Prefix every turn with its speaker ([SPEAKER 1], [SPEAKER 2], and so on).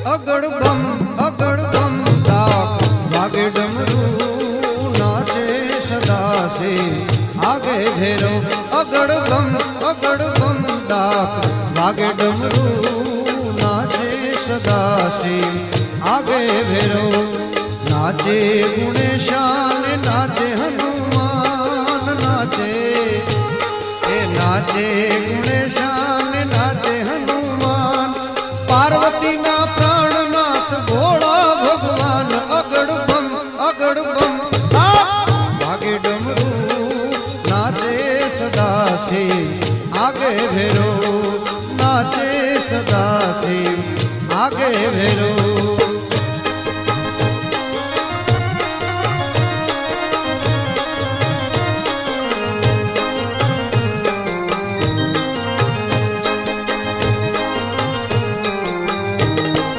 [SPEAKER 1] અગડ બમ દાખ વાગે ડમરું નાચે સદાસે આગે ભેરો અગડ બમ દાખ વાગે ડમરું નાચે સદાસે આગે ભેરો નાચે ગુણેશાન નાચે હનુમાન નાચે એ નાચે ગુણેશાન નાચે હનુમાન પાર્વતી ના પ્રાણનાથ ભોળા ભગવાન અગડ બમ વાગે ડમરું નાચે સદાસે આગે ભેરો નાચે સદાસે આગે ભેરો